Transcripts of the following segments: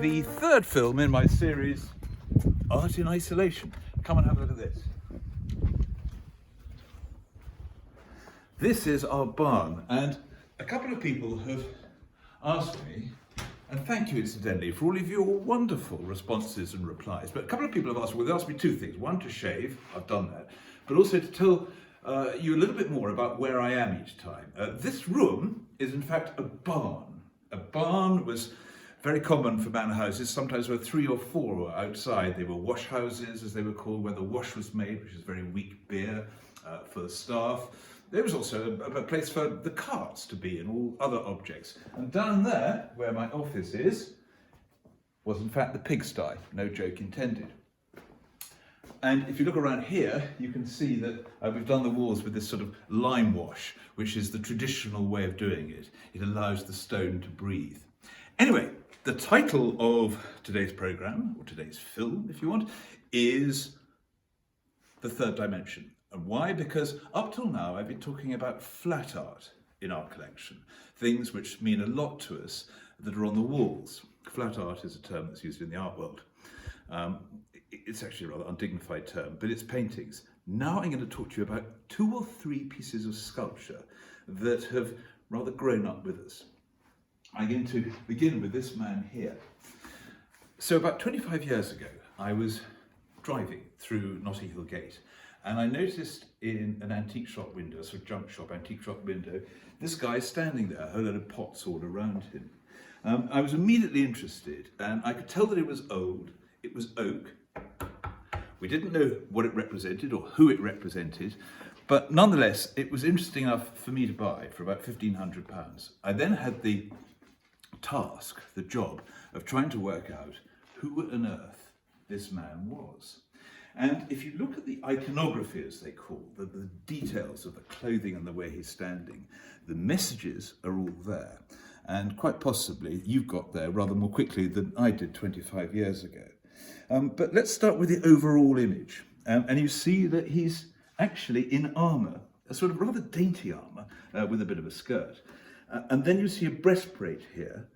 the third film in my series, Art in Isolation. Come and have a look at this. This is our barn, and a couple of people have asked me, and thank you incidentally for all of your wonderful responses and replies, but a couple of people have asked, well, they asked me two things. One, to shave, I've done that, but also to tell you a little bit more about where I am each time. This room is in fact a barn. A barn was very common for manor houses. Sometimes there were 3 or 4 outside. They were wash houses, as they were called, where the wash was made, which is very weak beer for the staff. There was also a place for the carts to be and all other objects. And down there, where my office is, was in fact the pigsty, no joke intended. And if you look around here, you can see that we've done the walls with this sort of lime wash, which is the traditional way of doing it. It allows the stone to breathe. Anyway, the title of today's programme, or today's film, if you want, is The Third Dimension. And why? Because up till now, I've been talking about flat art in our collection, things which mean a lot to us that are on the walls. Flat art is a term that's used in the art world. It's actually a rather undignified term, but it's paintings. Now I'm going to talk to you about 2 or 3 pieces of sculpture that have rather grown up with us. I'm going to begin with this man here. So about 25 years ago, I was driving through Notting Hill Gate, and I noticed in an antique shop window, a sort of junk shop, antique shop window, this guy standing there, a whole load of pots all around him. I was immediately interested, and I could tell that it was old. It was oak. We didn't know what it represented or who it represented, but nonetheless, it was interesting enough for me to buy for about £1,500. I then had the task, the job of trying to work out who on earth this man was. And if you look at the iconography, as they call, the details of the clothing and the way he's standing, the messages are all there. And quite possibly you've got there rather more quickly than I did 25 years ago. But let's start with the overall image. And you see that he's actually in armour, a sort of rather dainty armour with a bit of a skirt. And then you see a breastplate here.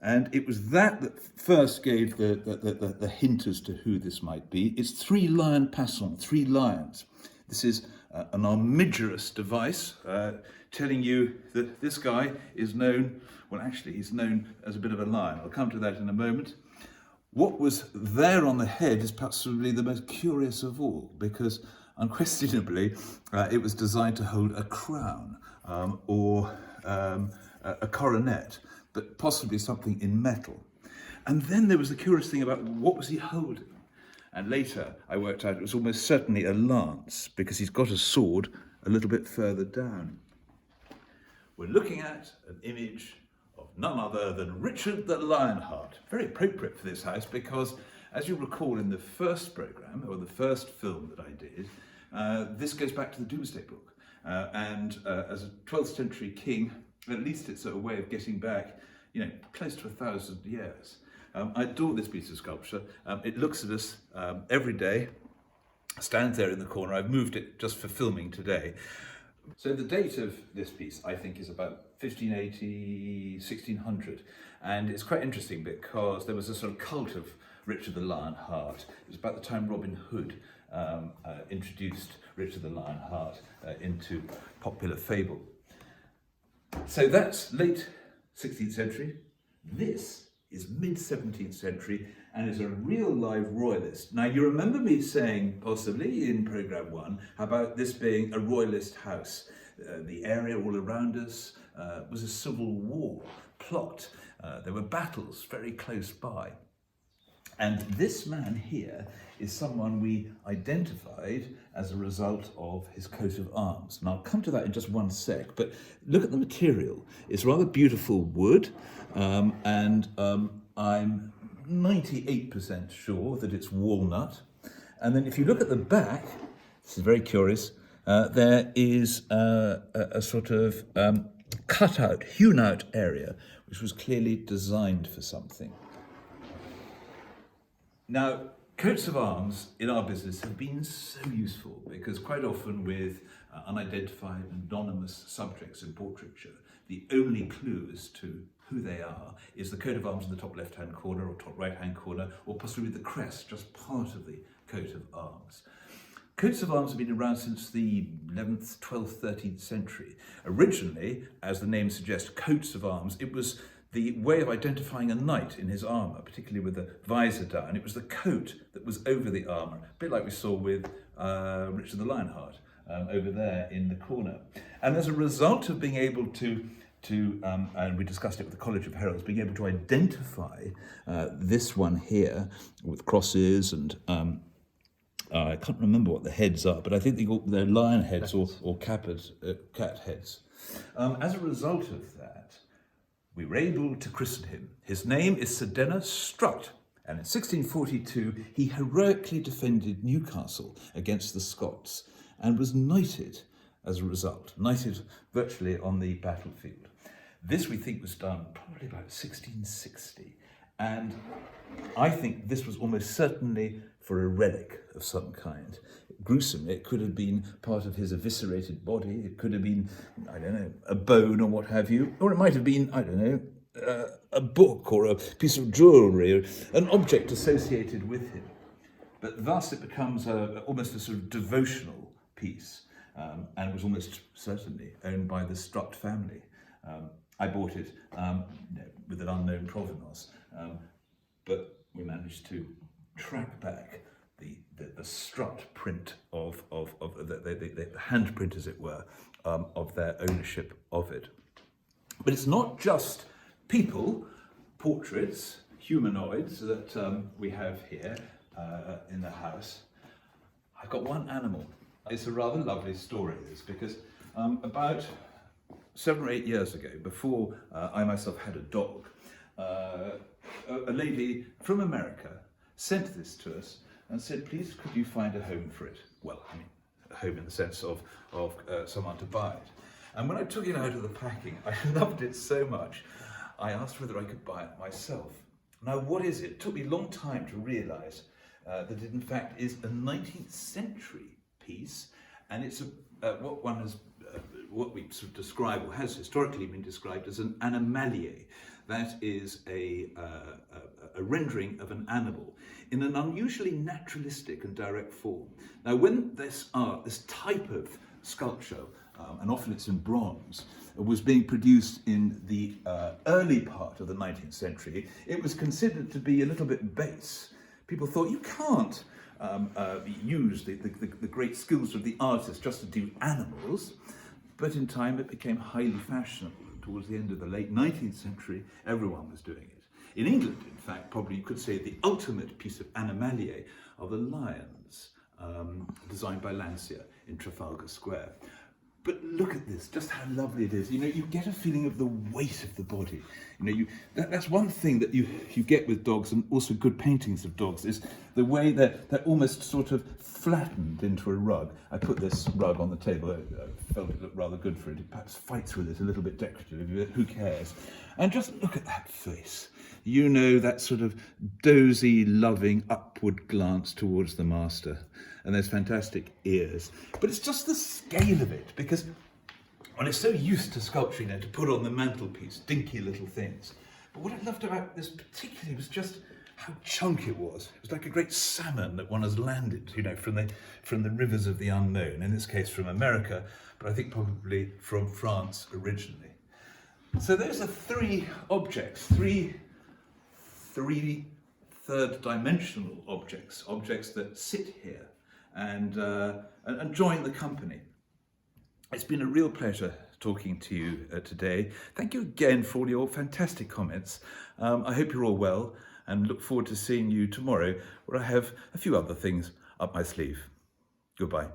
And it was that first gave the hint as to who this might be. It's 3 lion passants, 3 lions. This is an armigerous device telling you that this guy is known, well actually he's known as a bit of a lion. I'll come to that in a moment. What was there on the head is possibly the most curious of all, because unquestionably it was designed to hold a crown or a coronet, but possibly something in metal. And then there was the curious thing about what was he holding? And later I worked out it was almost certainly a lance, because he's got a sword a little bit further down. We're looking at an image of none other than Richard the Lionheart. Very appropriate for this house, because as you recall in the first programme, or the first film that I did, this goes back to the Domesday Book. And as a 12th century king, at least it's a way of getting back, close to 1,000 years. I adore this piece of sculpture. It looks at us every day, stands there in the corner. I've moved it just for filming today. So the date of this piece, I think, is about 1580, 1600. And it's quite interesting because there was a sort of cult of Richard the Lionheart. It was about the time Robin Hood introduced Richard the Lionheart into popular fable. So that's late 16th century. This is mid-17th century and is a real live royalist. Now you remember me saying, possibly in programme 1, about this being a royalist house. The area all around us was a civil war plot. There were battles very close by. And this man here is someone we identified as a result of his coat of arms. And I'll come to that in just one sec, but look at the material. It's rather beautiful wood, and I'm 98% sure that it's walnut. And then if you look at the back, this is very curious, there is a sort of cut-out, hewn-out area, which was clearly designed for something. Now, coats of arms in our business have been so useful, because quite often with unidentified, anonymous subjects in portraiture. The only clue as to who they are is the coat of arms in the top left-hand corner or top right-hand corner, or possibly the crest, just part of the coat of arms. Coats of arms have been around since the 11th, 12th, 13th century. Originally, as the name suggests, coats of arms, it was the way of identifying a knight in his armour, particularly with the visor down. It was the coat that was over the armour, a bit like we saw with Richard the Lionheart over there in the corner. And as a result of being able to and we discussed it with the College of Heralds, being able to identify this one here with crosses and I can't remember what the heads are, but I think they're lion heads or cat heads. As a result of that, we were able to christen him. His name is Sir Dennis Strutt, and in 1642 he heroically defended Newcastle against the Scots and was knighted as a result, knighted virtually on the battlefield. This we think was done probably about 1660, and I think this was almost certainly for a relic of some kind. Gruesomely, it could have been part of his eviscerated body, it could have been, I don't know, a bone or what have you, or it might have been, I don't know, a book or a piece of jewellery, or an object associated with him. But thus it becomes almost a sort of devotional piece, and was almost certainly owned by the Strutt family. I bought it with an unknown provenance, but we managed to track back the Strutt print of the handprint, as it were, of their ownership of it. But it's not just people, portraits, humanoids that we have here in the house. I've got one animal. It's a rather lovely story, this, because about 7 or 8 years ago, before I myself had a dog, a lady from America sent this to us and said, please could you find a home for it? Well, I mean, a home in the sense of someone to buy it. And when I took it out of the packing, I loved it so much, I asked whether I could buy it myself. Now, what is it? It took me a long time to realise that it in fact is a 19th century piece, and it's what we sort of describe, or has historically been described as an Animalia. That is a rendering of an animal in an unusually naturalistic and direct form. Now, when this type of sculpture, and often it's in bronze, was being produced in the early part of the 19th century, it was considered to be a little bit base. People thought, you can't use the great skills of the artist just to do animals. But in time it became highly fashionable. Towards the end of the late 19th century, everyone was doing it. In England, in fact, probably you could say the ultimate piece of Animalia are the lions, designed by Lancia in Trafalgar Square. But look at this, just how lovely it is. You know, you get a feeling of the weight of the body. You know, that's one thing that you get with dogs, and also good paintings of dogs, is the way they're almost sort of flattened into a rug. I put this rug on the table, I felt it looked rather good for it. It perhaps fights with it, a little bit decorative, who cares? And just look at that face. You know, that sort of dozy, loving, upward glance towards the master. And those fantastic ears. But it's just the scale of it, because one is so used to sculpture, you know, to put on the mantelpiece, dinky little things. But what I loved about this particularly was just how chunk it was. It was like a great salmon that one has landed, you know, from the rivers of the unknown, in this case from America, but I think probably from France originally. So those are three objects, three third-dimensional objects that sit here and join the company. It's been a real pleasure talking to you today. Thank you again for all your fantastic comments. I hope you're all well, and look forward to seeing you tomorrow, where I have a few other things up my sleeve. Goodbye.